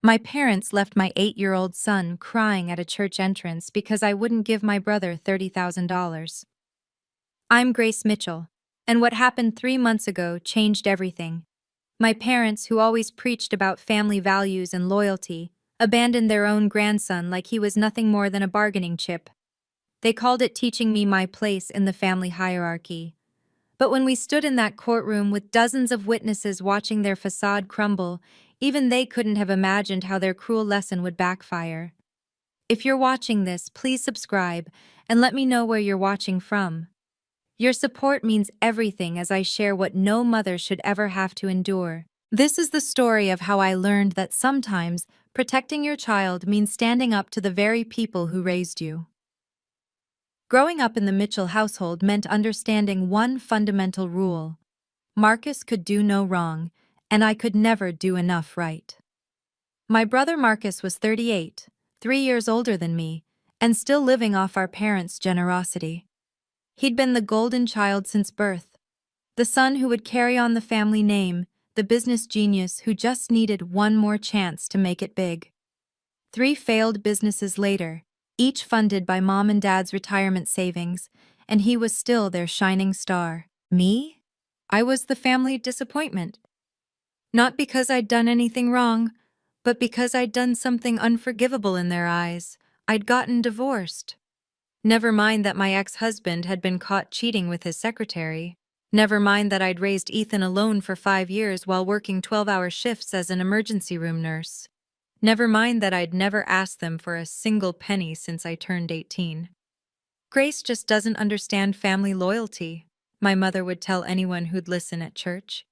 My parents left my 8-year-old son crying at a church entrance because I wouldn't give my brother $30,000. I'm Grace Mitchell, and what happened 3 months ago changed everything. My parents, who always preached about family values and loyalty, abandoned their own grandson like he was nothing more than a bargaining chip. They called it teaching me my place in the family hierarchy. But when we stood in that courtroom with dozens of witnesses watching their facade crumble, even they couldn't have imagined how their cruel lesson would backfire. If you're watching this, please subscribe and let me know where you're watching from. Your support means everything as I share what no mother should ever have to endure. This is the story of how I learned that sometimes protecting your child means standing up to the very people who raised you. Growing up in the Mitchell household meant understanding one fundamental rule: Marcus could do no wrong, and I could never do enough right. My brother Marcus was 38, 3 years older than me, and still living off our parents' generosity. He'd been the golden child since birth, the son who would carry on the family name, the business genius who just needed one more chance to make it big. 3 failed businesses later, each funded by mom and dad's retirement savings, and he was still their shining star. Me? I was the family disappointment. Not because I'd done anything wrong, but because I'd done something unforgivable in their eyes. I'd gotten divorced. Never mind that my ex-husband had been caught cheating with his secretary. Never mind that I'd raised Ethan alone for 5 years while working 12-hour shifts as an emergency room nurse. Never mind that I'd never asked them for a single penny since I turned 18. Grace just doesn't understand family loyalty, my mother would tell anyone who'd listen at church.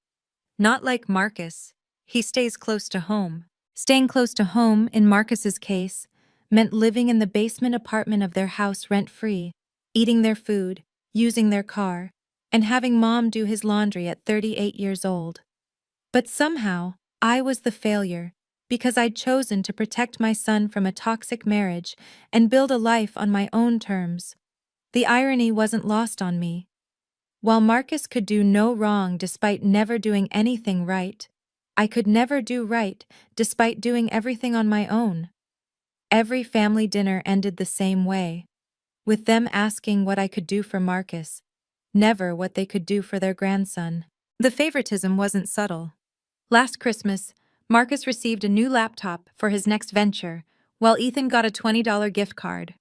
Not like Marcus. He stays close to home. Staying close to home, in Marcus's case, meant living in the basement apartment of their house rent-free, eating their food, using their car, and having mom do his laundry at 38 years old. But somehow, I was the failure, because I'd chosen to protect my son from a toxic marriage and build a life on my own terms. The irony wasn't lost on me. While Marcus could do no wrong despite never doing anything right, I could never do right despite doing everything on my own. Every family dinner ended the same way, with them asking what I could do for Marcus, never what they could do for their grandson. The favoritism wasn't subtle. Last Christmas, Marcus received a new laptop for his next venture, while Ethan got a $20 gift card.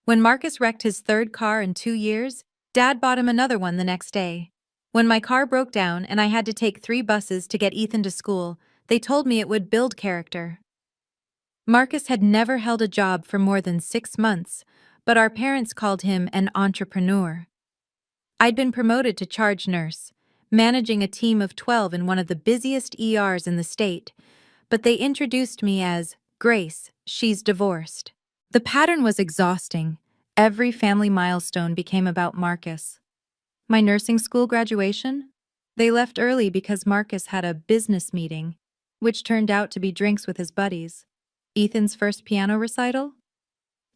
When Marcus wrecked his third car in 2 years, Dad bought him another one the next day. When my car broke down and I had to take 3 buses to get Ethan to school, they told me it would build character. Marcus had never held a job for more than 6 months, but our parents called him an entrepreneur. I'd been promoted to charge nurse, managing a team of 12 in one of the busiest ERs in the state, but they introduced me as Grace, she's divorced. The pattern was exhausting. Every family milestone became about Marcus. My nursing school graduation? They left early because Marcus had a business meeting, which turned out to be drinks with his buddies. Ethan's first piano recital?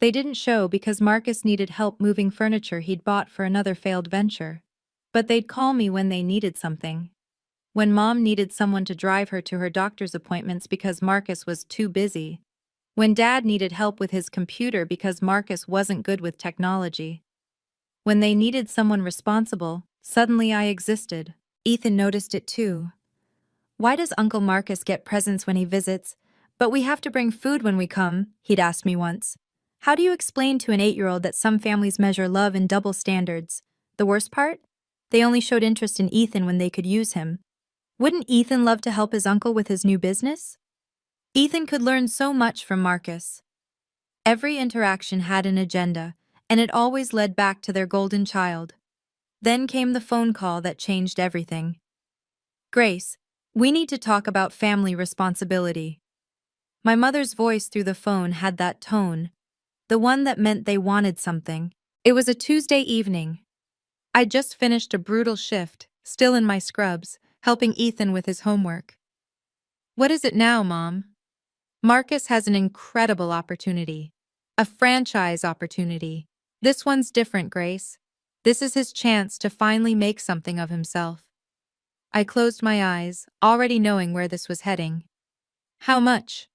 They didn't show because Marcus needed help moving furniture he'd bought for another failed venture. But they'd call me when they needed something. When Mom needed someone to drive her to her doctor's appointments because Marcus was too busy. When Dad needed help with his computer because Marcus wasn't good with technology. When they needed someone responsible, suddenly I existed. Ethan noticed it too. "Why does Uncle Marcus get presents when he visits, but we have to bring food when we come?" he'd asked me once. How do you explain to an 8-year-old that some families measure love in double standards? The worst part? They only showed interest in Ethan when they could use him. Wouldn't Ethan love to help his uncle with his new business? Ethan could learn so much from Marcus. Every interaction had an agenda, and it always led back to their golden child. Then came the phone call that changed everything. "Grace, we need to talk about family responsibility." My mother's voice through the phone had that tone, the one that meant they wanted something. It was a Tuesday evening. I'd just finished a brutal shift, still in my scrubs, helping Ethan with his homework. "What is it now, Mom?" "Marcus has an incredible opportunity. A franchise opportunity. This one's different, Grace. This is his chance to finally make something of himself." I closed my eyes, already knowing where this was heading. "How much?"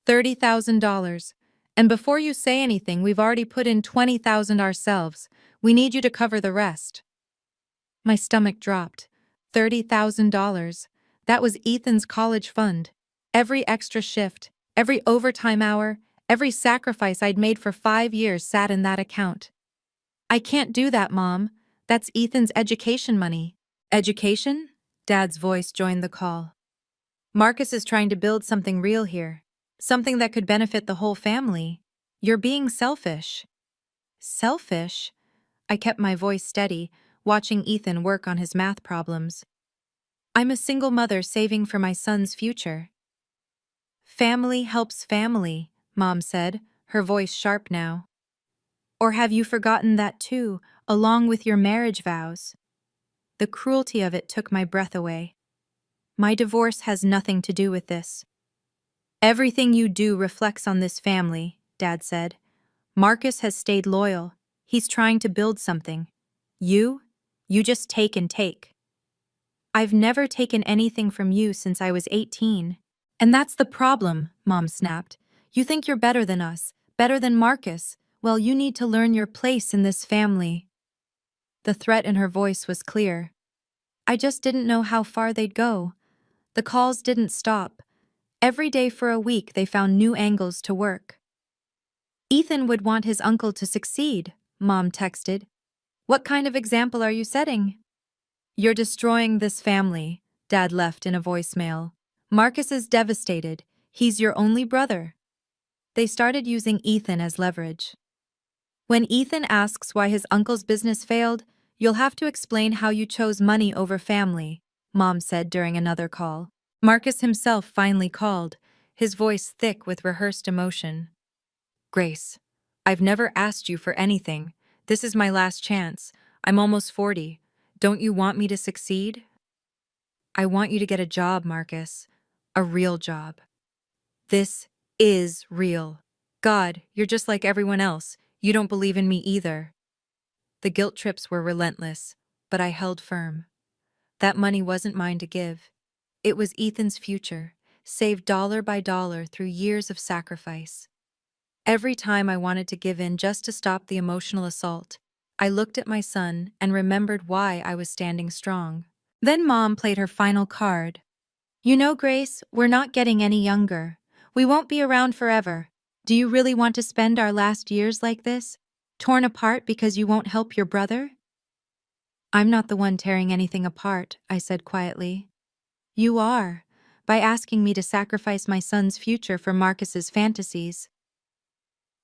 $30,000. And before you say anything, we've already put in 20,000 ourselves. We need you to cover the rest. My stomach dropped. $30,000. That was Ethan's college fund. Every extra shift, every overtime hour, every sacrifice I'd made for 5 years sat in that account. I can't do that, Mom. That's Ethan's education money. Education? Dad's voice joined the call. Marcus is trying to build something real here. Something that could benefit the whole family. You're being selfish. Selfish? I kept my voice steady, watching Ethan work on his math problems. I'm a single mother saving for my son's future. Family helps family, Mom said, her voice sharp now. Or have you forgotten that too, along with your marriage vows? The cruelty of it took my breath away. My divorce has nothing to do with this. Everything you do reflects on this family, Dad said. Marcus has stayed loyal. He's trying to build something. You just take and take. I've never taken anything from you since I was 18. And that's the problem, Mom snapped. You think you're better than us, better than Marcus. Well, you need to learn your place in this family. The threat in her voice was clear. I just didn't know how far they'd go. The calls didn't stop. Every day for a week they found new angles to work. Ethan would want his uncle to succeed, Mom texted. What kind of example are you setting? You're destroying this family, Dad left in a voicemail. Marcus is devastated. He's your only brother. They started using Ethan as leverage. When Ethan asks why his uncle's business failed, you'll have to explain how you chose money over family, Mom said during another call. Marcus himself finally called, his voice thick with rehearsed emotion. Grace, I've never asked you for anything. This is my last chance. I'm almost 40. Don't you want me to succeed? I want you to get a job, Marcus. A real job. This is real. God, you're just like everyone else. You don't believe in me either. The guilt trips were relentless, but I held firm. That money wasn't mine to give. It was Ethan's future, saved dollar by dollar through years of sacrifice. Every time I wanted to give in just to stop the emotional assault, I looked at my son and remembered why I was standing strong. Then Mom played her final card. You know, Grace, we're not getting any younger. We won't be around forever. Do you really want to spend our last years like this? Torn apart because you won't help your brother? I'm not the one tearing anything apart, I said quietly. You are, by asking me to sacrifice my son's future for Marcus's fantasies.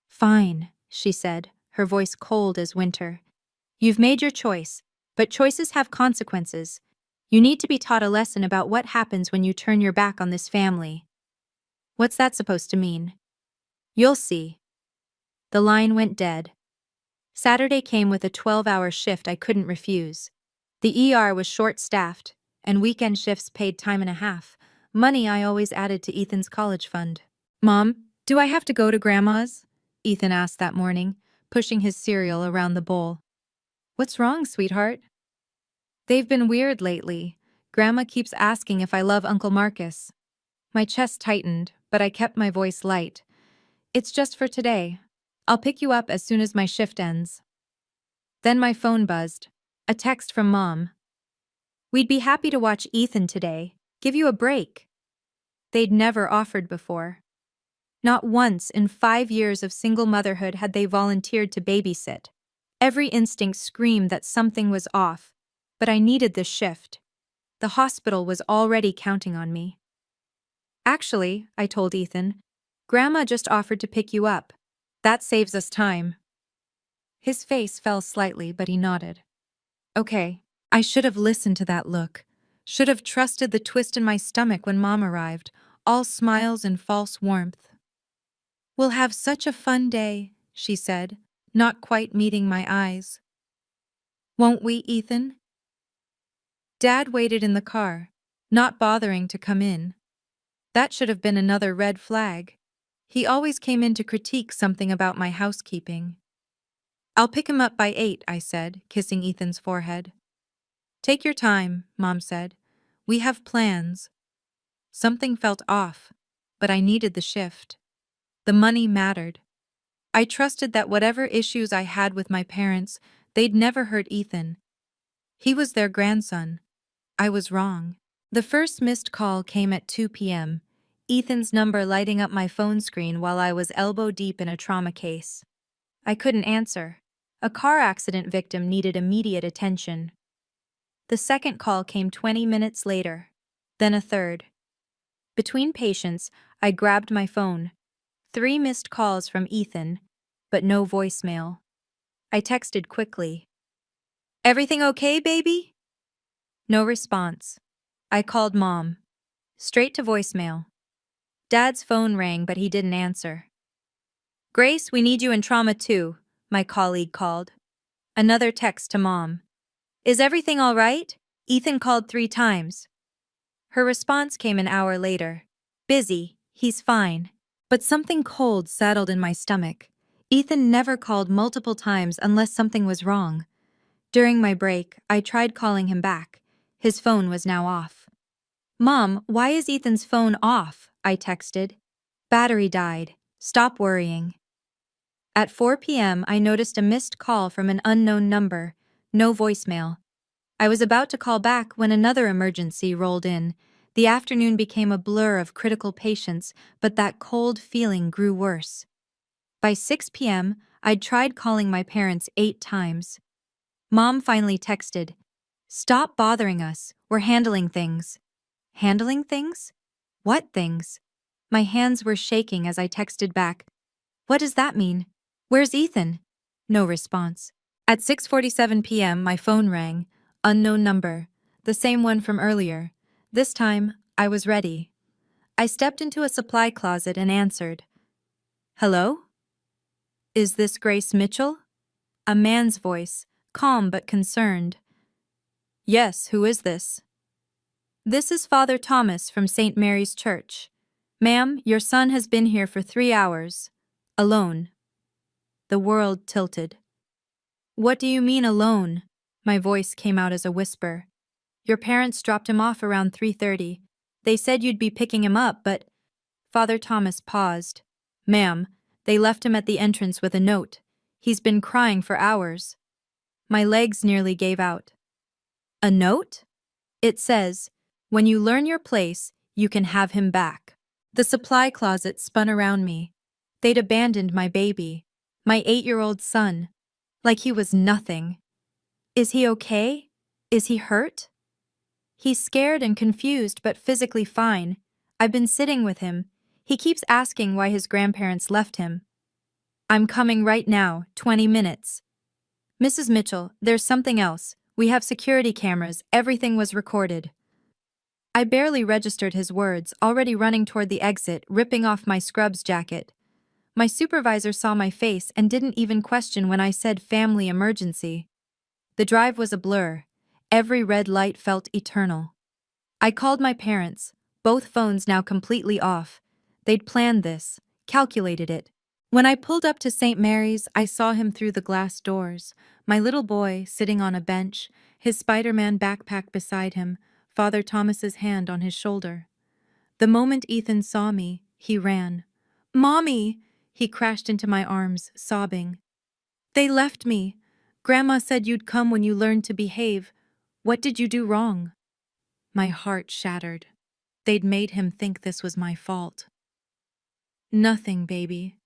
Fine, she said, her voice cold as winter. You've made your choice, but choices have consequences. You need to be taught a lesson about what happens when you turn your back on this family. What's that supposed to mean? You'll see. The line went dead. Saturday came with a 12-hour shift I couldn't refuse. The ER was short-staffed, and weekend shifts paid time and a half, money I always added to Ethan's college fund. Mom, do I have to go to Grandma's? Ethan asked that morning, pushing his cereal around the bowl. What's wrong, sweetheart? They've been weird lately. Grandma keeps asking if I love Uncle Marcus. My chest tightened, but I kept my voice light. It's just for today. I'll pick you up as soon as my shift ends. Then my phone buzzed. A text from Mom. We'd be happy to watch Ethan today. Give you a break. They'd never offered before. Not once in 5 years of single motherhood had they volunteered to babysit. Every instinct screamed that something was off, but I needed this shift. The hospital was already counting on me. Actually, I told Ethan, Grandma just offered to pick you up. That saves us time. His face fell slightly, but he nodded. Okay, I should have listened to that look. Should have trusted the twist in my stomach when Mom arrived, all smiles and false warmth. We'll have such a fun day, she said, not quite meeting my eyes. Won't we, Ethan? Dad waited in the car, not bothering to come in. That should have been another red flag. He always came in to critique something about my housekeeping. I'll pick him up by 8, I said, kissing Ethan's forehead. Take your time, Mom said. We have plans. Something felt off, but I needed the shift. The money mattered. I trusted that whatever issues I had with my parents, they'd never hurt Ethan. He was their grandson. I was wrong. The first missed call came at 2 p.m., Ethan's number lighting up my phone screen while I was elbow deep in a trauma case. I couldn't answer. A car accident victim needed immediate attention. The second call came 20 minutes later. Then a third. Between patients, I grabbed my phone. 3 missed calls from Ethan, but no voicemail. I texted quickly. "Everything okay, baby?" No response. I called Mom. Straight to voicemail. Dad's phone rang, but he didn't answer. "Grace, we need you in trauma too," my colleague called. Another text to Mom. "Is everything all right? Ethan called 3 times." Her response came an hour later. "Busy, he's fine." But something cold settled in my stomach. Ethan never called multiple times unless something was wrong. During my break, I tried calling him back. His phone was now off. "Mom, why is Ethan's phone off?" I texted. "Battery died. Stop worrying." At 4 p.m., I noticed a missed call from an unknown number. No voicemail. I was about to call back when another emergency rolled in. The afternoon became a blur of critical patients, but that cold feeling grew worse. By 6 p.m., I'd tried calling my parents 8 times. Mom finally texted, "Stop bothering us. We're handling things." Handling things? What things? My hands were shaking as I texted back, "What does that mean? Where's Ethan?" No response. At 6:47 p.m., my phone rang. Unknown number. The same one from earlier. This time, I was ready. I stepped into a supply closet and answered. "Hello? Is this Grace Mitchell?" A man's voice, calm but concerned. "Yes, who is this?" "This is Father Thomas from St. Mary's Church. Ma'am, your son has been here for 3 hours. Alone." The world tilted. "What do you mean alone?" My voice came out as a whisper. "Your parents dropped him off around 3:30. They said you'd be picking him up, but—" Father Thomas paused. "Ma'am, they left him at the entrance with a note. He's been crying for hours." My legs nearly gave out. "A note?" "It says, 'When you learn your place, you can have him back.'" The supply closet spun around me. They'd abandoned my baby, my 8-year-old son, like he was nothing. "Is he okay? Is he hurt?" "He's scared and confused but physically fine. I've been sitting with him. He keeps asking why his grandparents left him." "I'm coming right now, 20 minutes. "Mrs. Mitchell, there's something else. We have security cameras. Everything was recorded." I barely registered his words, already running toward the exit, ripping off my scrubs jacket. My supervisor saw my face and didn't even question when I said family emergency. The drive was a blur. Every red light felt eternal. I called my parents, both phones now completely off. They'd planned this, calculated it. When I pulled up to St. Mary's, I saw him through the glass doors. My little boy, sitting on a bench, his Spider-Man backpack beside him, Father Thomas's hand on his shoulder. The moment Ethan saw me, he ran. "Mommy!" He crashed into my arms, sobbing. "They left me. Grandma said you'd come when you learned to behave. What did you do wrong?" My heart shattered. They'd made him think this was my fault. "Nothing, baby.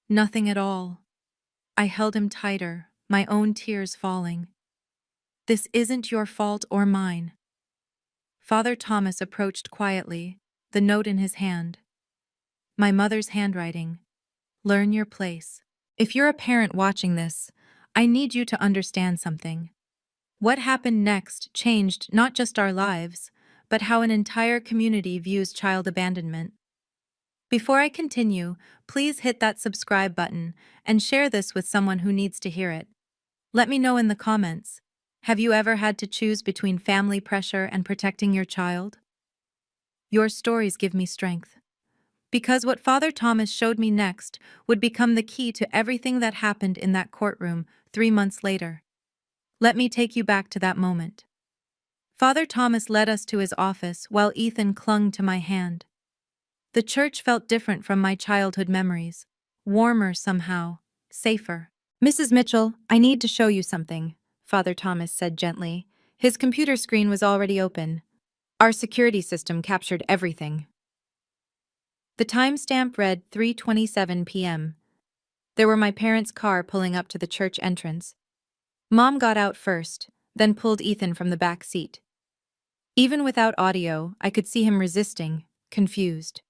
Nothing at all." I held him tighter, my own tears falling. "This isn't your fault or mine." Father Thomas approached quietly, the note in his hand. My mother's handwriting. "Learn your place." If you're a parent watching this, I need you to understand something. What happened next changed not just our lives, but how an entire community views child abandonment. Before I continue, please hit that subscribe button and share this with someone who needs to hear it. Let me know in the comments. Have you ever had to choose between family pressure and protecting your child? Your stories give me strength. Because what Father Thomas showed me next would become the key to everything that happened in that courtroom 3 months later. Let me take you back to that moment. Father Thomas led us to his office while Ethan clung to my hand. The church felt different from my childhood memories. Warmer somehow. Safer. Mrs. Mitchell, I need to show you something, Father Thomas said gently. His computer screen was already open. Our security system captured everything. The timestamp read 3:27 p.m. There were my parents' car pulling up to the church entrance. Mom got out first, then pulled Ethan from the back seat. Even without audio, I could see him resisting, confused.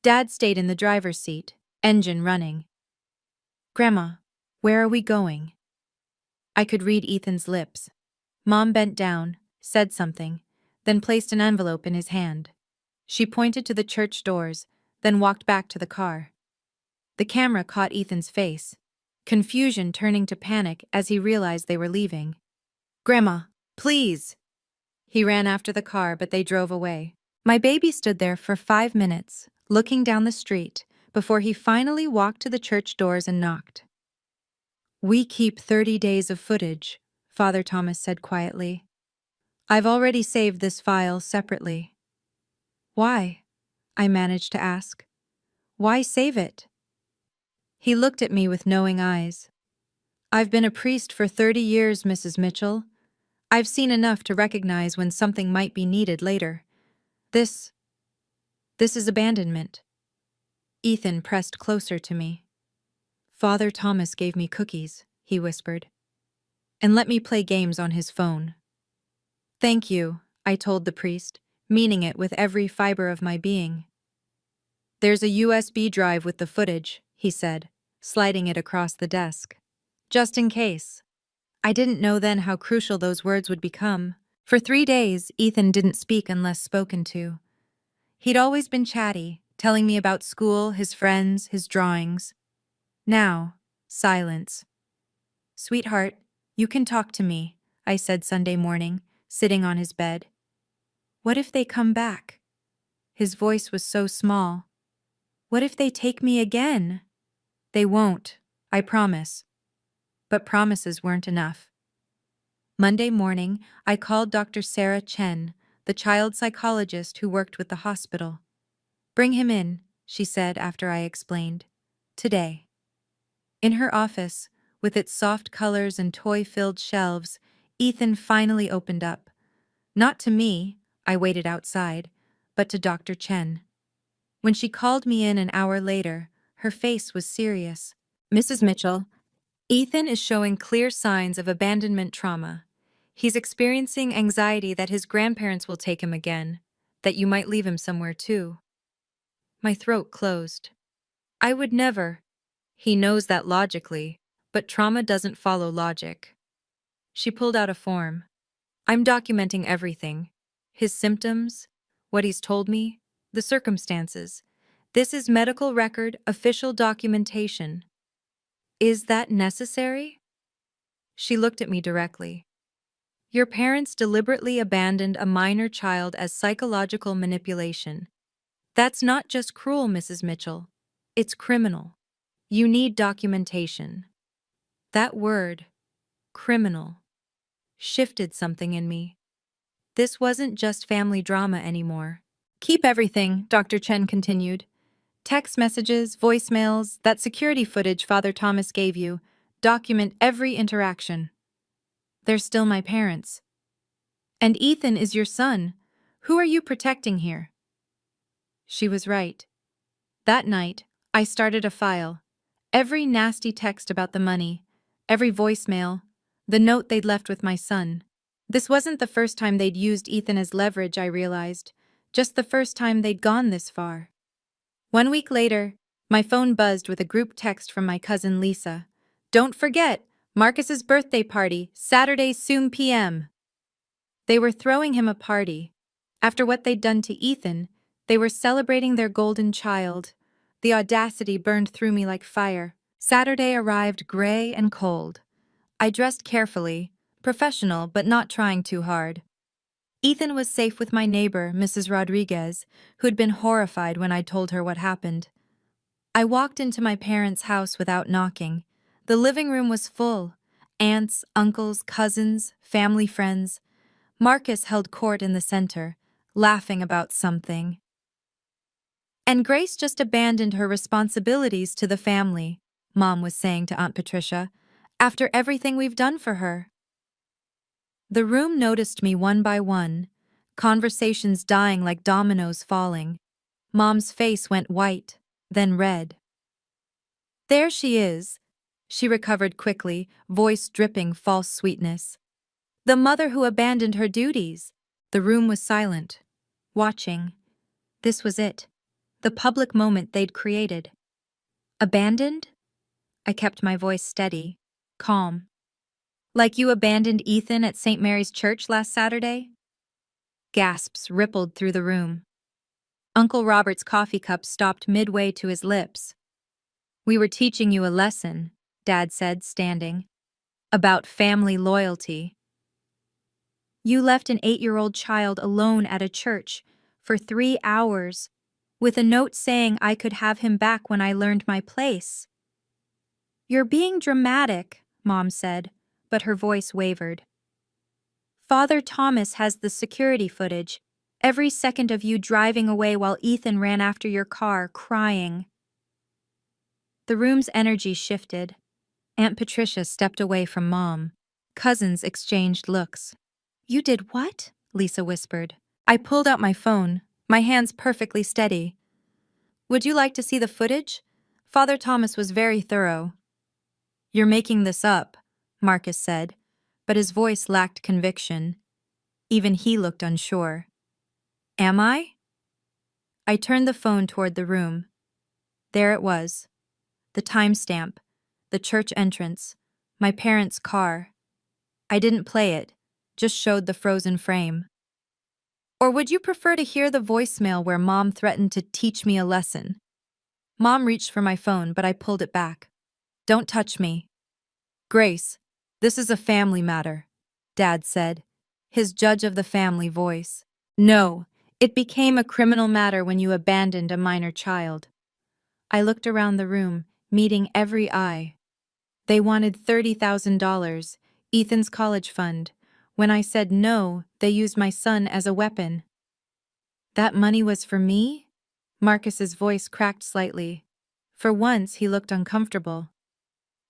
Dad stayed in the driver's seat, engine running. Grandma, where are we going? I could read Ethan's lips. Mom bent down, said something, then placed an envelope in his hand. She pointed to the church doors, then walked back to the car. The camera caught Ethan's face, confusion turning to panic as he realized they were leaving. Grandma, please! He ran after the car, but they drove away. My baby stood there for 5 minutes, looking down the street, before he finally walked to the church doors and knocked. We keep 30 days of footage, Father Thomas said quietly. I've already saved this file separately. Why? I managed to ask. Why save it? He looked at me with knowing eyes. I've been a priest for 30 years, Mrs. Mitchell. I've seen enough to recognize when something might be needed later. This is abandonment. Ethan pressed closer to me. Father Thomas gave me cookies, he whispered, and let me play games on his phone. Thank you, I told the priest, meaning it with every fiber of my being. There's a USB drive with the footage, he said, sliding it across the desk. Just in case. I didn't know then how crucial those words would become. For 3 days, Ethan didn't speak unless spoken to. He'd always been chatty, telling me about school, his friends, his drawings. Now, silence. Sweetheart, you can talk to me, I said Sunday morning, sitting on his bed. What if they come back? His voice was so small. What if they take me again? They won't, I promise. But promises weren't enough. Monday morning, I called Dr. Sarah Chen, the child psychologist who worked with the hospital. Bring him in, she said after I explained. Today. In her office, with its soft colors and toy-filled shelves, Ethan finally opened up. Not to me, I waited outside, but to Dr. Chen. When she called me in an hour later, her face was serious. Mrs. Mitchell, Ethan is showing clear signs of abandonment trauma. He's experiencing anxiety that his grandparents will take him again, that you might leave him somewhere too. My throat closed. I would never. He knows that logically, but trauma doesn't follow logic. She pulled out a form. I'm documenting everything. His symptoms, what he's told me, the circumstances. This is medical record, official documentation. Is that necessary? She looked at me directly. Your parents deliberately abandoned a minor child as psychological manipulation. That's not just cruel, Mrs. Mitchell. It's criminal. You need documentation. That word, criminal, shifted something in me. This wasn't just family drama anymore. Keep everything, Dr. Chen continued. Text messages, voicemails, that security footage Father Thomas gave you. Document every interaction. They're still my parents. And Ethan is your son. Who are you protecting here? She was right. That night, I started a file. Every nasty text about the money, every voicemail, the note they'd left with my son. This wasn't the first time they'd used Ethan as leverage, I realized. Just the first time they'd gone this far. 1 week later, my phone buzzed with a group text from my cousin Lisa. Don't forget, Marcus's birthday party, Saturday soon p.m. They were throwing him a party. After what they'd done to Ethan, they were celebrating their golden child. The audacity burned through me like fire. Saturday arrived gray and cold. I dressed carefully, professional but not trying too hard. Ethan was safe with my neighbor, Mrs. Rodriguez, who'd been horrified when I told her what happened. I walked into my parents' house without knocking. The living room was full. Aunts, uncles, cousins, family friends. Marcus held court in the center, laughing about something. And Grace just abandoned her responsibilities to the family, Mom was saying to Aunt Patricia, after everything we've done for her. The room noticed me one by one, conversations dying like dominoes falling. Mom's face went white, then red. There she is. She recovered quickly, voice dripping false sweetness. The mother who abandoned her duties. The room was silent, watching. This was it. The public moment they'd created. Abandoned? I kept my voice steady, calm. Like you abandoned Ethan at St. Mary's Church last Saturday? Gasps rippled through the room. Uncle Robert's coffee cup stopped midway to his lips. We were teaching you a lesson, Dad said, standing. About family loyalty. You left an 8-year-old child alone at a church for 3 hours, with a note saying I could have him back when I learned my place. You're being dramatic, Mom said, but her voice wavered. Father Thomas has the security footage, every second of you driving away while Ethan ran after your car, crying. The room's energy shifted. Aunt Patricia stepped away from Mom. Cousins exchanged looks. You did what? Lisa whispered. I pulled out my phone, my hands perfectly steady. Would you like to see the footage? Father Thomas was very thorough. You're making this up, Marcus said, but his voice lacked conviction. Even he looked unsure. Am I? I turned the phone toward the room. There it was. The timestamp, the church entrance, my parents' car. I didn't play it, just showed the frozen frame. Or would you prefer to hear the voicemail where Mom threatened to teach me a lesson? Mom reached for my phone, but I pulled it back. Don't touch me. Grace, this is a family matter, Dad said, his judge of the family voice. No, it became a criminal matter when you abandoned a minor child. I looked around the room, meeting every eye. They wanted $30,000, Ethan's college fund. When I said no, they used my son as a weapon. That money was for me? Marcus's voice cracked slightly. For once, he looked uncomfortable.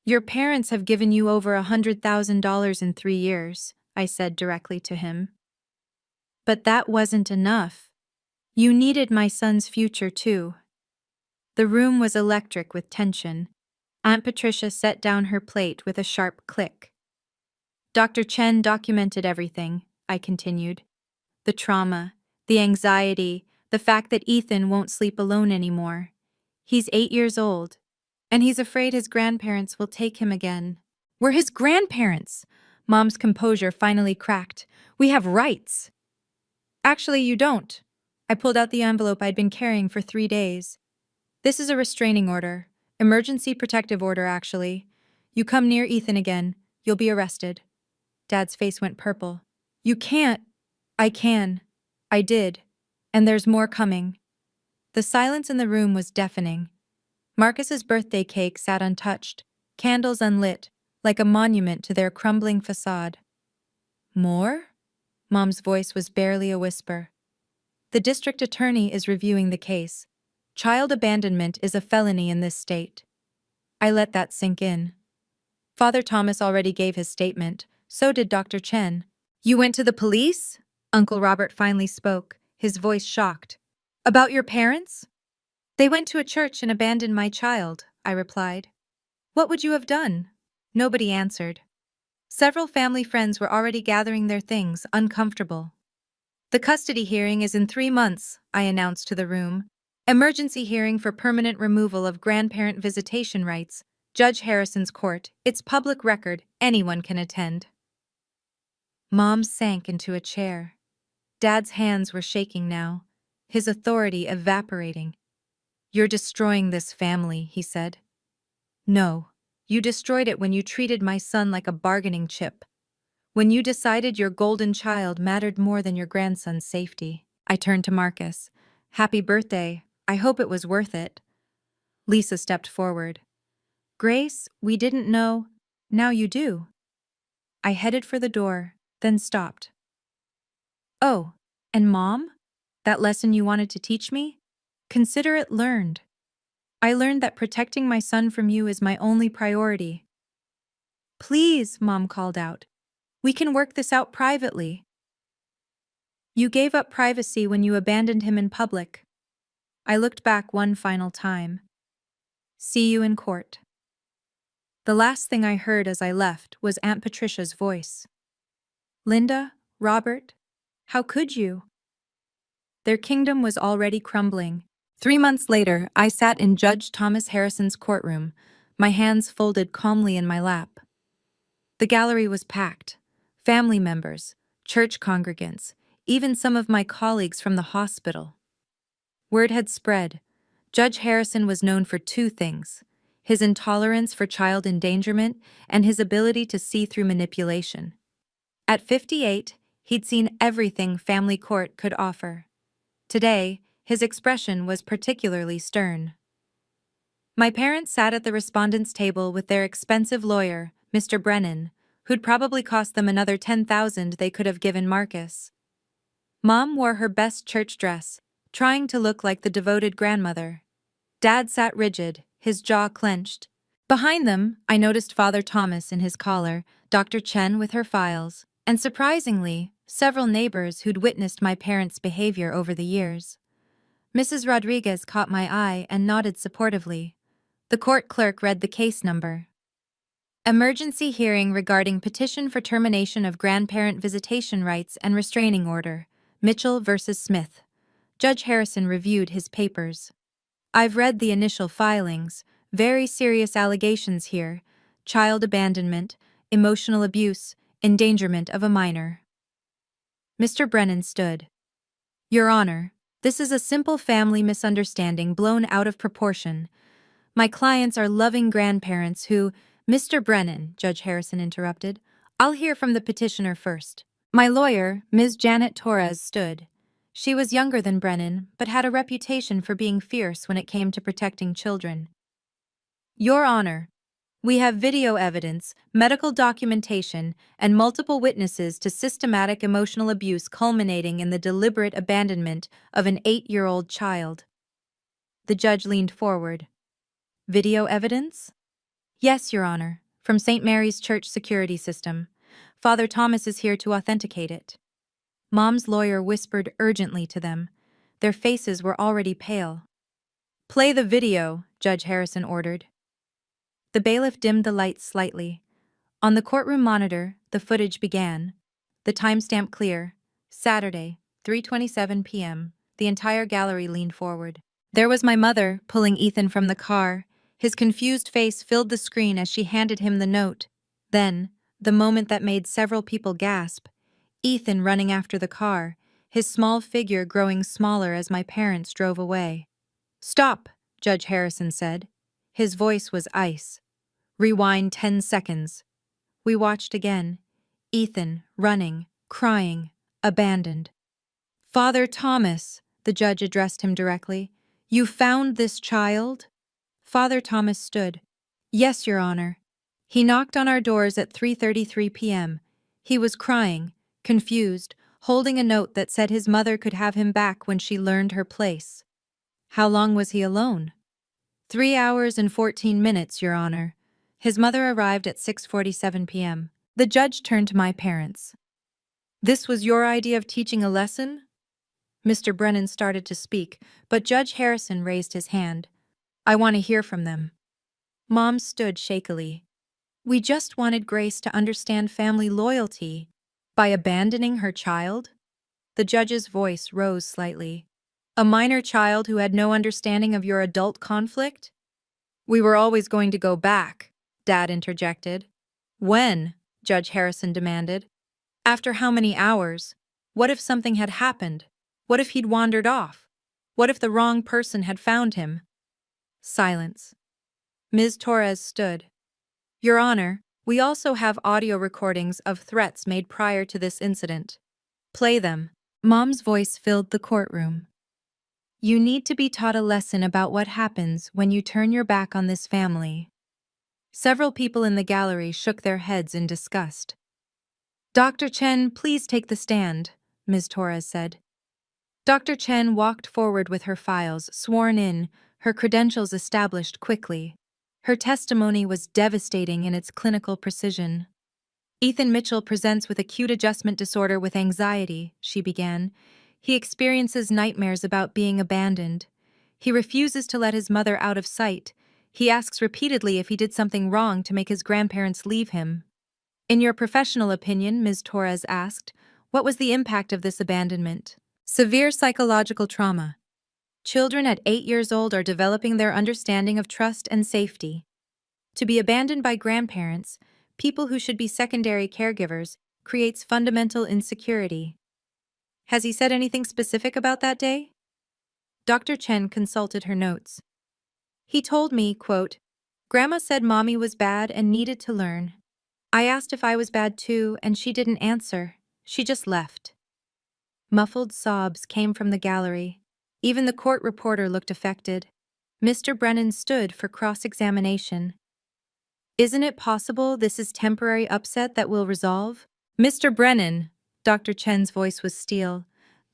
Your parents have given you over $100,000 in 3 years, I said directly to him. But that wasn't enough. You needed my son's future, too. The room was electric with tension. Aunt Patricia set down her plate with a sharp click. Dr. Chen documented everything, I continued. The trauma, the anxiety, the fact that Ethan won't sleep alone anymore. He's 8 years old, and he's afraid his grandparents will take him again. We're his grandparents! Mom's composure finally cracked. We have rights. Actually, you don't. I pulled out the envelope I'd been carrying for 3 days. This is a restraining order. Emergency protective order, actually. You come near Ethan again, you'll be arrested. Dad's face went purple. You can't. I can. I did. And there's more coming. The silence in the room was deafening. Marcus's birthday cake sat untouched, candles unlit, like a monument to their crumbling facade. More? Mom's voice was barely a whisper. The district attorney is reviewing the case. Child abandonment is a felony in this state. I let that sink in. Father Thomas already gave his statement, so did Dr. Chen. You went to the police? Uncle Robert finally spoke, his voice shocked. About your parents? They went to a church and abandoned my child, I replied. What would you have done? Nobody answered. Several family friends were already gathering their things, uncomfortable. The custody hearing is in 3 months, I announced to the room. Emergency hearing for permanent removal of grandparent visitation rights. Judge Harrison's court. It's public record. Anyone can attend. Mom sank into a chair. Dad's hands were shaking now, his authority evaporating. You're destroying this family, he said. No, you destroyed it when you treated my son like a bargaining chip. When you decided your golden child mattered more than your grandson's safety. I turned to Marcus. Happy birthday. I hope it was worth it. Lisa stepped forward. Grace, we didn't know. Now you do. I headed for the door, then stopped. Oh, and Mom? That lesson you wanted to teach me? Consider it learned. I learned that protecting my son from you is my only priority. Please, Mom called out. We can work this out privately. You gave up privacy when you abandoned him in public. I looked back one final time. See you in court. The last thing I heard as I left was Aunt Patricia's voice. Linda, Robert, how could you? Their kingdom was already crumbling. 3 months later, I sat in Judge Thomas Harrison's courtroom, my hands folded calmly in my lap. The gallery was packed. Family members, church congregants, even some of my colleagues from the hospital. Word had spread. Judge Harrison was known for two things: his intolerance for child endangerment and his ability to see through manipulation. At 58, he'd seen everything family court could offer. Today, his expression was particularly stern. My parents sat at the respondents' table with their expensive lawyer, Mr. Brennan, who'd probably cost them another $10,000 they could have given Marcus. Mom wore her best church dress, trying to look like the devoted grandmother. Dad sat rigid, his jaw clenched. Behind them, I noticed Father Thomas in his collar, Dr. Chen with her files, and surprisingly, several neighbors who'd witnessed my parents' behavior over the years. Mrs. Rodriguez caught my eye and nodded supportively. The court clerk read the case number. Emergency hearing regarding petition for termination of grandparent visitation rights and restraining order, Mitchell versus Smith. Judge Harrison reviewed his papers. I've read the initial filings. Very serious allegations here: child abandonment, emotional abuse, endangerment of a minor. Mr. Brennan stood. Your Honor, this is a simple family misunderstanding blown out of proportion. My clients are loving grandparents who— Mr. Brennan, Judge Harrison interrupted. I'll hear from the petitioner first. My lawyer, Ms. Janet Torres, stood. She was younger than Brennan, but had a reputation for being fierce when it came to protecting children. Your Honor, we have video evidence, medical documentation, and multiple witnesses to systematic emotional abuse culminating in the deliberate abandonment of an 8-year-old child. The judge leaned forward. Video evidence? Yes, Your Honor, from St. Mary's Church security system. Father Thomas is here to authenticate it. Mom's lawyer whispered urgently to them. Their faces were already pale. Play the video, Judge Harrison ordered. The bailiff dimmed the lights slightly. On the courtroom monitor, the footage began. The timestamp clear. Saturday, 3:27 p.m. The entire gallery leaned forward. There was my mother, pulling Ethan from the car. His confused face filled the screen as she handed him the note. Then, the moment that made several people gasp: Ethan running after the car, his small figure growing smaller as my parents drove away. Stop, Judge Harrison said. His voice was ice. Rewind 10 seconds. We watched again. Ethan, running, crying, abandoned. Father Thomas, the judge addressed him directly. You found this child? Father Thomas stood. Yes, Your Honor. He knocked on our doors at 3:33 p.m. He was crying, confused, holding a note that said his mother could have him back when she learned her place. How long was he alone? 3 hours and 14 minutes, Your Honor. His mother arrived at 6:47 p.m. The judge turned to my parents. This was your idea of teaching a lesson? Mr. Brennan started to speak, but Judge Harrison raised his hand. I want to hear from them. Mom stood shakily. We just wanted Grace to understand family loyalty. By abandoning her child? The judge's voice rose slightly. A minor child who had no understanding of your adult conflict? We were always going to go back, Dad interjected. When? Judge Harrison demanded. After how many hours? What if something had happened? What if he'd wandered off? What if the wrong person had found him? Silence. Ms. Torres stood. Your Honor, we also have audio recordings of threats made prior to this incident. Play them. Mom's voice filled the courtroom. You need to be taught a lesson about what happens when you turn your back on this family. Several people in the gallery shook their heads in disgust. Dr. Chen, please take the stand, Ms. Torres said. Dr. Chen walked forward with her files, sworn in, her credentials established quickly. Her testimony was devastating in its clinical precision. Ethan Mitchell presents with acute adjustment disorder with anxiety, she began. He experiences nightmares about being abandoned. He refuses to let his mother out of sight. He asks repeatedly if he did something wrong to make his grandparents leave him. In your professional opinion, Ms. Torres asked, what was the impact of this abandonment? Severe psychological trauma. Children at 8 years old are developing their understanding of trust and safety. To be abandoned by grandparents, people who should be secondary caregivers, creates fundamental insecurity. Has he said anything specific about that day? Dr. Chen consulted her notes. He told me, quote, Grandma said Mommy was bad and needed to learn. I asked if I was bad too, and she didn't answer. She just left. Muffled sobs came from the gallery. Even the court reporter looked affected. Mr. Brennan stood for cross-examination. Isn't it possible this is temporary upset that will resolve? Mr. Brennan, Dr. Chen's voice was steel.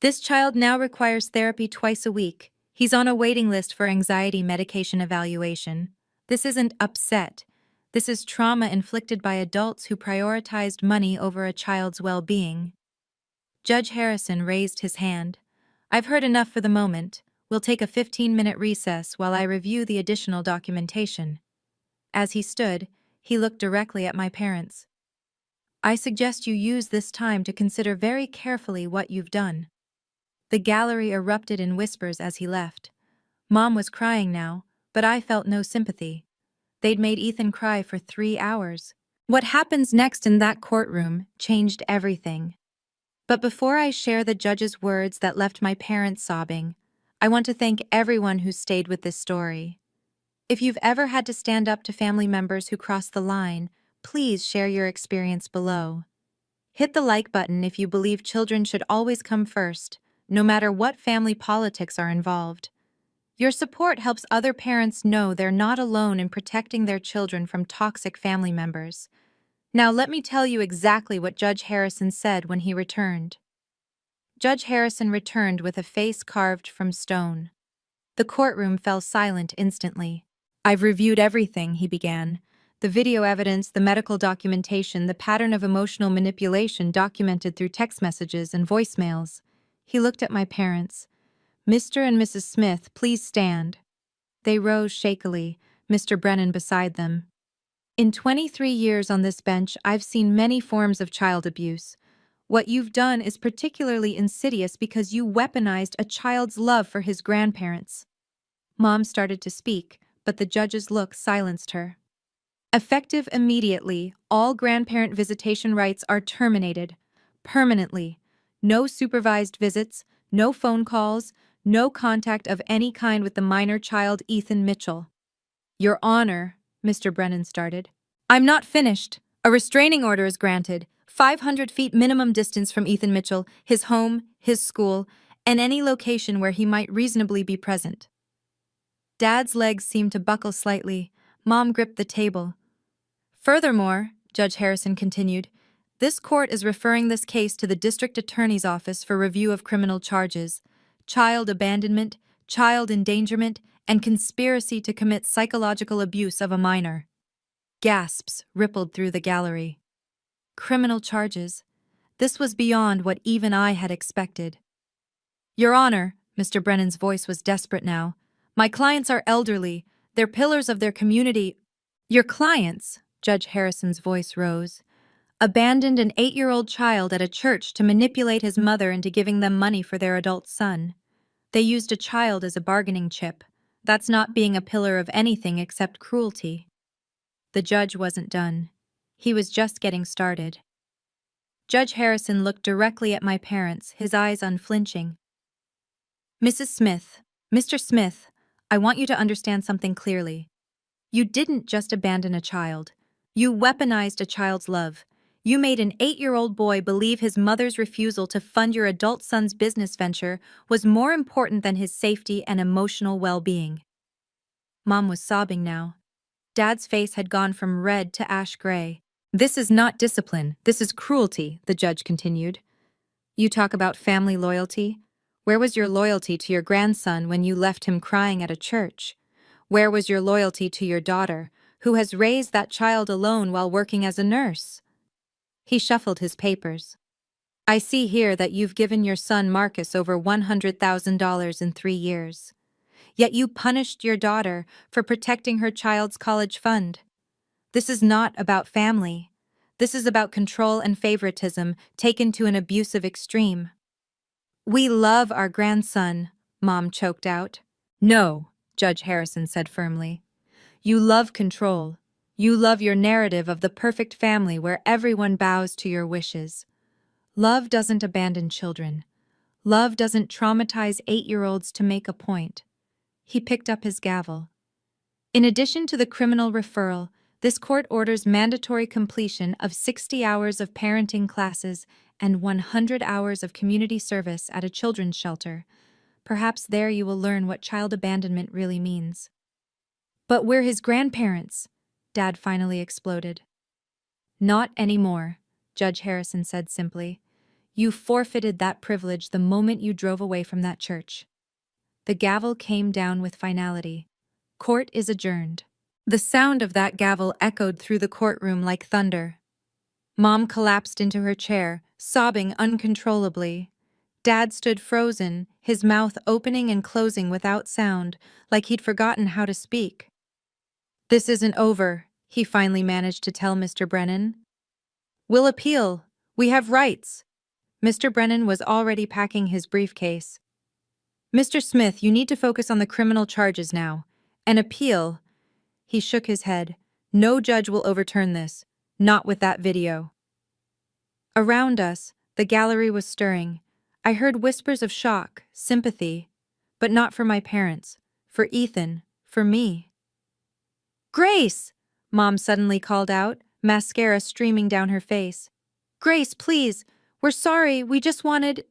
This child now requires therapy twice a week. He's on a waiting list for anxiety medication evaluation. This isn't upset. This is trauma inflicted by adults who prioritized money over a child's well-being. Judge Harrison raised his hand. I've heard enough for the moment. We'll take a 15-minute recess while I review the additional documentation. As he stood, he looked directly at my parents. I suggest you use this time to consider very carefully what you've done. The gallery erupted in whispers as he left. Mom was crying now, but I felt no sympathy. They'd made Ethan cry for 3 hours. What happens next in that courtroom changed everything. But before I share the judge's words that left my parents sobbing, I want to thank everyone who stayed with this story. If you've ever had to stand up to family members who crossed the line, please share your experience below. Hit the like button if you believe children should always come first, no matter what family politics are involved. Your support helps other parents know they're not alone in protecting their children from toxic family members. Now let me tell you exactly what Judge Harrison said when he returned. Judge Harrison returned with a face carved from stone. The courtroom fell silent instantly. I've reviewed everything, he began. The video evidence, the medical documentation, the pattern of emotional manipulation documented through text messages and voicemails. He looked at my parents. Mr. and Mrs. Smith, please stand. They rose shakily, Mr. Brennan beside them. In 23 years on this bench, I've seen many forms of child abuse. What you've done is particularly insidious because you weaponized a child's love for his grandparents. Mom started to speak, but the judge's look silenced her. Effective immediately, all grandparent visitation rights are terminated. Permanently. No supervised visits, no phone calls, no contact of any kind with the minor child Ethan Mitchell. Your Honor, Mr. Brennan started. I'm not finished. A restraining order is granted. 500 feet minimum distance from Ethan Mitchell, his home, his school, and any location where he might reasonably be present. Dad's legs seemed to buckle slightly. Mom gripped the table. Furthermore, Judge Harrison continued, this court is referring this case to the District Attorney's Office for review of criminal charges, child abandonment, child endangerment, and conspiracy to commit psychological abuse of a minor. Gasps rippled through the gallery. Criminal charges. This was beyond what even I had expected. Your Honor, Mr. Brennan's voice was desperate now. My clients are elderly. They're pillars of their community. Your clients, Judge Harrison's voice rose, abandoned an 8-year-old child at a church to manipulate his mother into giving them money for their adult son. They used a child as a bargaining chip. That's not being a pillar of anything except cruelty. The judge wasn't done. He was just getting started. Judge Harrison looked directly at my parents, his eyes unflinching. Mrs. Smith, Mr. Smith, I want you to understand something clearly. You didn't just abandon a child. You weaponized a child's love. You made an 8-year-old boy believe his mother's refusal to fund your adult son's business venture was more important than his safety and emotional well-being. Mom was sobbing now. Dad's face had gone from red to ash gray. This is not discipline. This is cruelty, the judge continued. You talk about family loyalty? Where was your loyalty to your grandson when you left him crying at a church? Where was your loyalty to your daughter, who has raised that child alone while working as a nurse? He shuffled his papers. I see here that you've given your son Marcus over $100,000 in 3 years. Yet you punished your daughter for protecting her child's college fund. This is not about family. This is about control and favoritism taken to an abusive extreme. We love our grandson, Mom choked out. No, Judge Harrison said firmly. You love control. You love your narrative of the perfect family where everyone bows to your wishes. Love doesn't abandon children. Love doesn't traumatize 8-year-olds to make a point. He picked up his gavel. In addition to the criminal referral, this court orders mandatory completion of 60 hours of parenting classes and 100 hours of community service at a children's shelter. Perhaps there you will learn what child abandonment really means. But we're his grandparents, Dad finally exploded. Not anymore, Judge Harrison said simply. You forfeited that privilege the moment you drove away from that church. The gavel came down with finality. Court is adjourned. The sound of that gavel echoed through the courtroom like thunder. Mom collapsed into her chair, sobbing uncontrollably. Dad stood frozen, his mouth opening and closing without sound, like he'd forgotten how to speak. This isn't over, he finally managed to tell Mr. Brennan. We'll appeal. We have rights. Mr. Brennan was already packing his briefcase. Mr. Smith, you need to focus on the criminal charges now. An appeal. He shook his head. No judge will overturn this. Not with that video. Around us, the gallery was stirring. I heard whispers of shock, sympathy, but not for my parents, for Ethan, for me. Grace! Mom suddenly called out, mascara streaming down her face. Grace, please! We're sorry, we just wanted…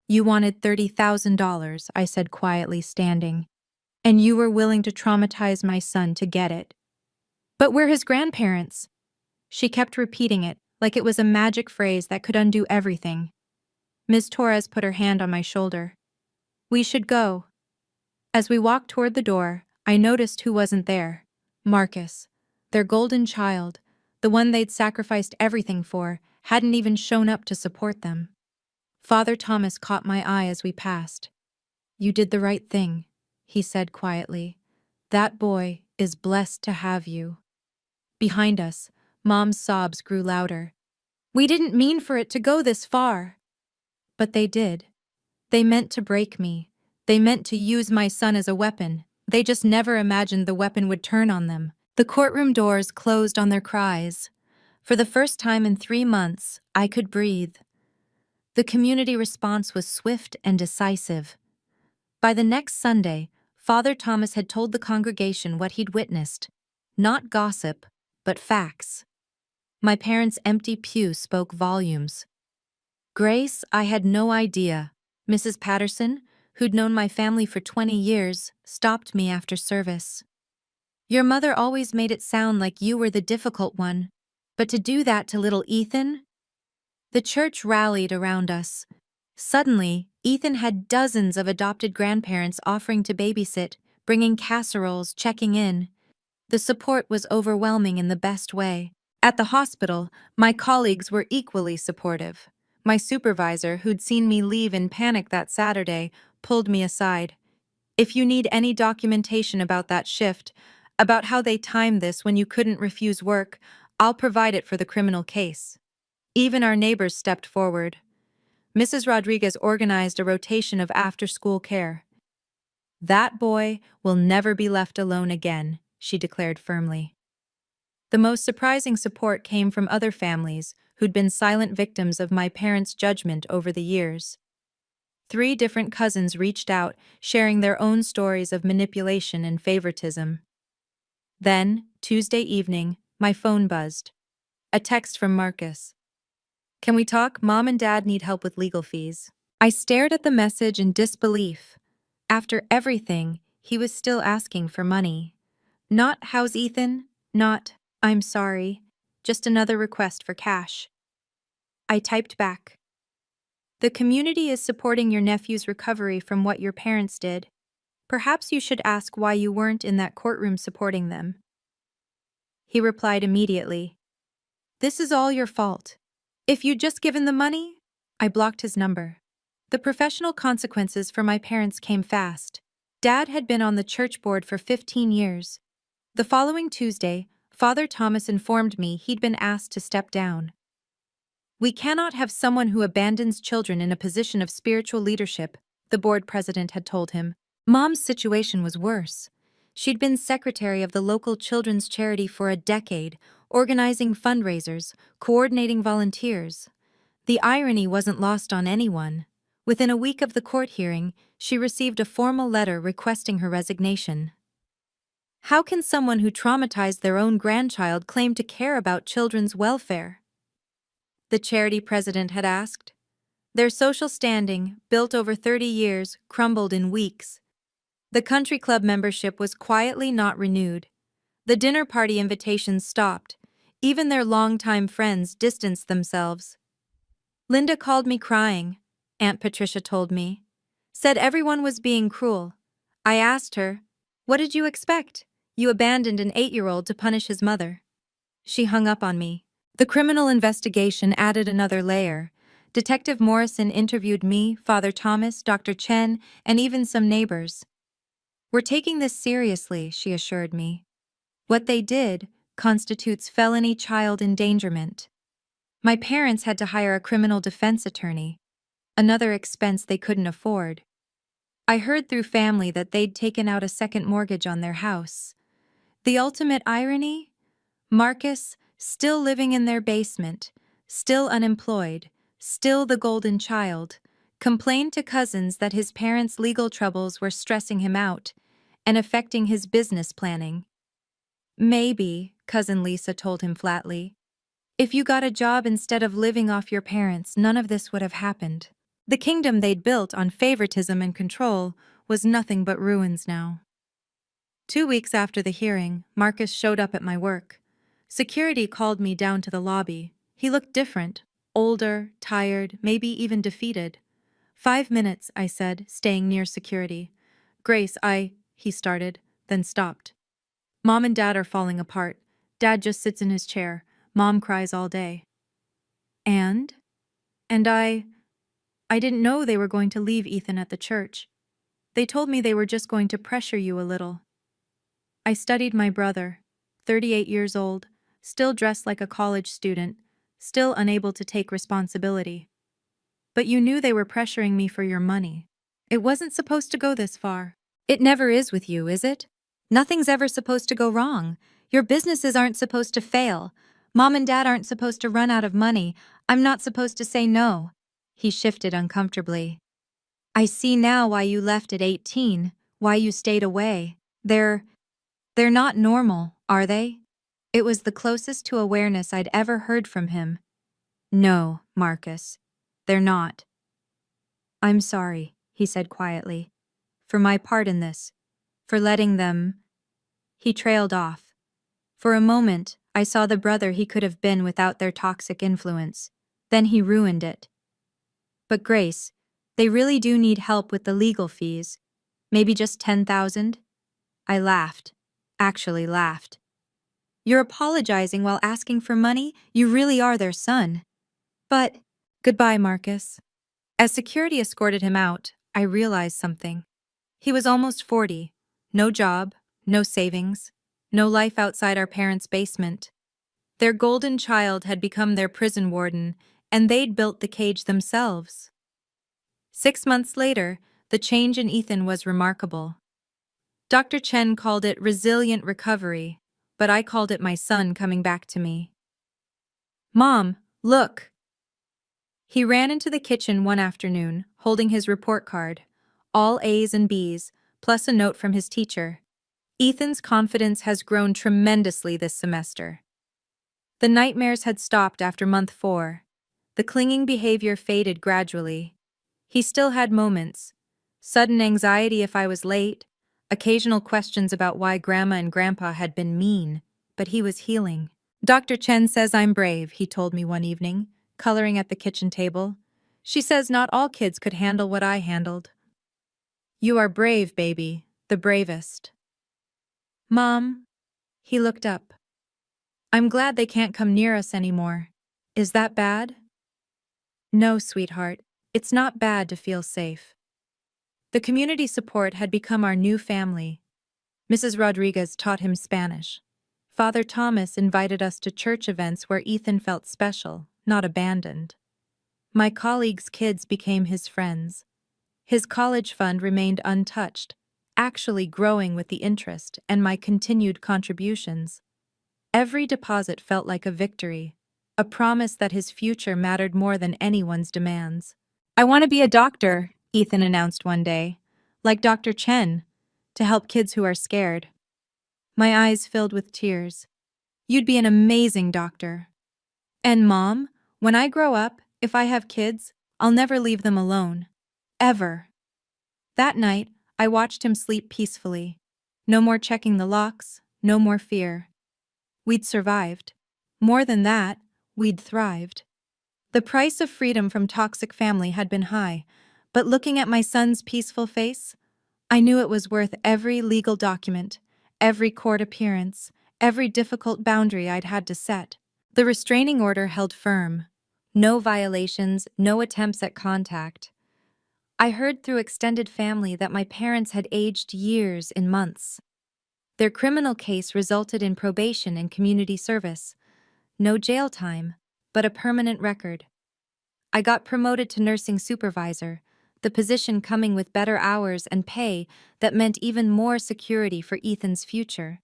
You wanted $30,000, I said quietly, standing. And you were willing to traumatize my son to get it. But we're his grandparents. She kept repeating it, like it was a magic phrase that could undo everything. Ms. Torres put her hand on my shoulder. We should go. As we walked toward the door, I noticed who wasn't there. Marcus. Their golden child, the one they'd sacrificed everything for, hadn't even shown up to support them. Father Thomas caught my eye as we passed. You did the right thing, he said quietly. That boy is blessed to have you. Behind us, Mom's sobs grew louder. We didn't mean for it to go this far. But they did. They meant to break me. They meant to use my son as a weapon. They just never imagined the weapon would turn on them. The courtroom doors closed on their cries. For the first time in 3 months, I could breathe. The community response was swift and decisive. By the next Sunday, Father Thomas had told the congregation what he'd witnessed. Not gossip, but facts. My parents' empty pew spoke volumes. Grace, I had no idea. Mrs. Patterson, who'd known my family for 20 years, stopped me after service. Your mother always made it sound like you were the difficult one, but to do that to little Ethan? The church rallied around us. Suddenly, Ethan had dozens of adopted grandparents offering to babysit, bringing casseroles, checking in. The support was overwhelming in the best way. At the hospital, my colleagues were equally supportive. My supervisor, who'd seen me leave in panic that Saturday, pulled me aside. If you need any documentation about that shift, about how they timed this when you couldn't refuse work, I'll provide it for the criminal case. Even our neighbors stepped forward. Mrs. Rodriguez organized a rotation of after-school care. That boy will never be left alone again, she declared firmly. The most surprising support came from other families who'd been silent victims of my parents' judgment over the years. 3 different cousins reached out, sharing their own stories of manipulation and favoritism. Then, Tuesday evening, my phone buzzed. A text from Marcus. Can we talk? Mom and Dad need help with legal fees. I stared at the message in disbelief. After everything, he was still asking for money. Not how's Ethan? Not I'm sorry. Just another request for cash. I typed back. The community is supporting your nephew's recovery from what your parents did. Perhaps you should ask why you weren't in that courtroom supporting them. He replied immediately, "This is all your fault. If you'd just given the money." I blocked his number. The professional consequences for my parents came fast. Dad had been on the church board for 15 years. The following Tuesday, Father Thomas informed me he'd been asked to step down. "We cannot have someone who abandons children in a position of spiritual leadership," the board president had told him. Mom's situation was worse. She'd been secretary of the local children's charity for a decade, organizing fundraisers, coordinating volunteers. The irony wasn't lost on anyone. Within a week of the court hearing, she received a formal letter requesting her resignation. How can someone who traumatized their own grandchild claim to care about children's welfare? The charity president had asked. Their social standing, built over 30 years, crumbled in weeks. The country club membership was quietly not renewed. The dinner party invitations stopped. Even their longtime friends distanced themselves. Linda called me crying, Aunt Patricia told me. Said everyone was being cruel. I asked her, "What did you expect? You abandoned an 8-year-old to punish his mother." She hung up on me. The criminal investigation added another layer. Detective Morrison interviewed me, Father Thomas, Dr. Chen, and even some neighbors. "We're taking this seriously," she assured me. "What they did constitutes felony child endangerment." My parents had to hire a criminal defense attorney, another expense they couldn't afford. I heard through family that they'd taken out a second mortgage on their house. The ultimate irony? Marcus, still living in their basement, still unemployed, still the golden child, complained to cousins that his parents' legal troubles were stressing him out and affecting his business planning. "Maybe," cousin Lisa told him flatly, "if you got a job instead of living off your parents, none of this would have happened." The kingdom they'd built on favoritism and control was nothing but ruins now. 2 weeks after the hearing, Marcus showed up at my work. Security called me down to the lobby. He looked different, older, tired, maybe even defeated. "5 minutes," I said, staying near security. "Grace, he started, then stopped. "Mom and Dad are falling apart. Dad just sits in his chair. Mom cries all day." And? And I didn't know they were going to leave Ethan at the church. They told me they were just going to pressure you a little. I studied my brother, 38 years old, still dressed like a college student, still unable to take responsibility. But you knew they were pressuring me for your money. It wasn't supposed to go this far. It never is with you, is it? Nothing's ever supposed to go wrong. Your businesses aren't supposed to fail. Mom and Dad aren't supposed to run out of money. I'm not supposed to say no. He shifted uncomfortably. I see now why you left at 18, why you stayed away. They're not normal, are they? It was the closest to awareness I'd ever heard from him. No, Marcus, they're not. I'm sorry, he said quietly, for my part in this, for letting them. He trailed off. For a moment, I saw the brother he could have been without their toxic influence. Then he ruined it. But Grace, they really do need help with the legal fees. Maybe just 10,000? I laughed. Actually laughed. You're apologizing while asking for money? You really are their son. But, goodbye, Marcus. As security escorted him out, I realized something. He was almost 40. No job, no savings, no life outside our parents' basement. Their golden child had become their prison warden, and they'd built the cage themselves. 6 months later, the change in Ethan was remarkable. Dr. Chen called it resilient recovery, but I called it my son coming back to me. "Mom, look!" He ran into the kitchen one afternoon, holding his report card, all A's and B's, plus a note from his teacher. "Ethan's confidence has grown tremendously this semester." The nightmares had stopped after month 4. The clinging behavior faded gradually. He still had moments. Sudden anxiety if I was late, occasional questions about why Grandma and Grandpa had been mean, but he was healing. "Dr. Chen says I'm brave," he told me one evening, coloring at the kitchen table. She says not all kids could handle what I handled. You are brave, baby, the bravest. Mom, he looked up. I'm glad they can't come near us anymore. Is that bad? No, sweetheart, it's not bad to feel safe. The community support had become our new family. Mrs. Rodriguez taught him Spanish. Father Thomas invited us to church events where Ethan felt special, not abandoned. My colleagues' kids became his friends. His college fund remained untouched, actually growing with the interest and my continued contributions. Every deposit felt like a victory, a promise that his future mattered more than anyone's demands. I want to be a doctor, Ethan announced one day, like Dr. Chen, to help kids who are scared. My eyes filled with tears. You'd be an amazing doctor. And Mom, when I grow up, if I have kids, I'll never leave them alone. Ever. That night, I watched him sleep peacefully. No more checking the locks, no more fear. We'd survived. More than that, we'd thrived. The price of freedom from toxic family had been high, but looking at my son's peaceful face, I knew it was worth every legal document, every court appearance, every difficult boundary I'd had to set. The restraining order held firm. No violations, no attempts at contact. I heard through extended family that my parents had aged years in months. Their criminal case resulted in probation and community service. No jail time, but a permanent record. I got promoted to nursing supervisor, the position coming with better hours and pay that meant even more security for Ethan's future.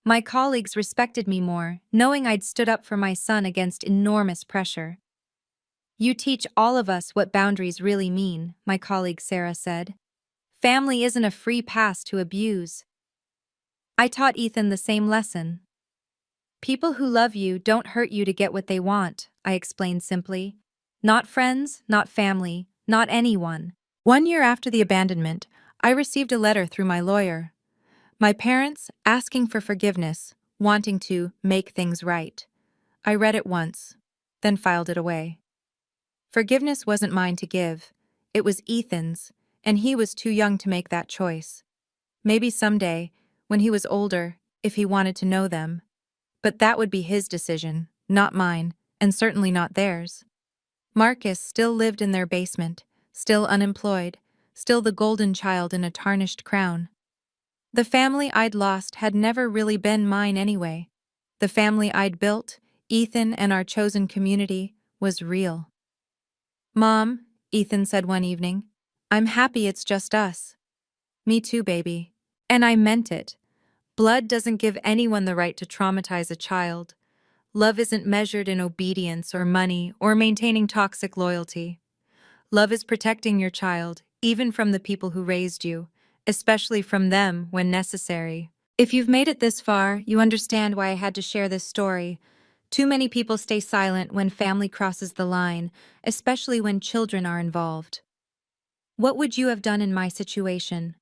My colleagues respected me more, knowing I'd stood up for my son against enormous pressure. You teach all of us what boundaries really mean, my colleague Sarah said. Family isn't a free pass to abuse. I taught Ethan the same lesson. People who love you don't hurt you to get what they want, I explained simply. Not friends, not family, not anyone. 1 year after the abandonment, I received a letter through my lawyer. My parents asking for forgiveness, wanting to make things right. I read it once, then filed it away. Forgiveness wasn't mine to give. It was Ethan's, and he was too young to make that choice. Maybe someday, when he was older, if he wanted to know them. But that would be his decision, not mine, and certainly not theirs. Marcus still lived in their basement, still unemployed, still the golden child in a tarnished crown. The family I'd lost had never really been mine anyway. The family I'd built, Ethan and our chosen community, was real. Mom, Ethan said one evening, I'm happy it's just us. Me too, baby. And I meant it. Blood doesn't give anyone the right to traumatize a child. Love isn't measured in obedience or money or maintaining toxic loyalty. Love is protecting your child, even from the people who raised you, especially from them when necessary. If you've made it this far, you understand why I had to share this story. Too many people stay silent when family crosses the line, especially when children are involved. What would you have done in my situation?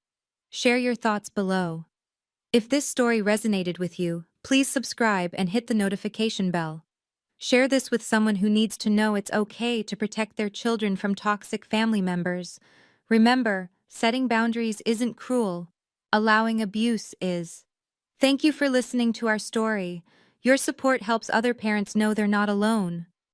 Share your thoughts below. If this story resonated with you, please subscribe and hit the notification bell. Share this with someone who needs to know it's okay to protect their children from toxic family members. Remember, setting boundaries isn't cruel. Allowing abuse is. Thank you for listening to our story. Your support helps other parents know they're not alone.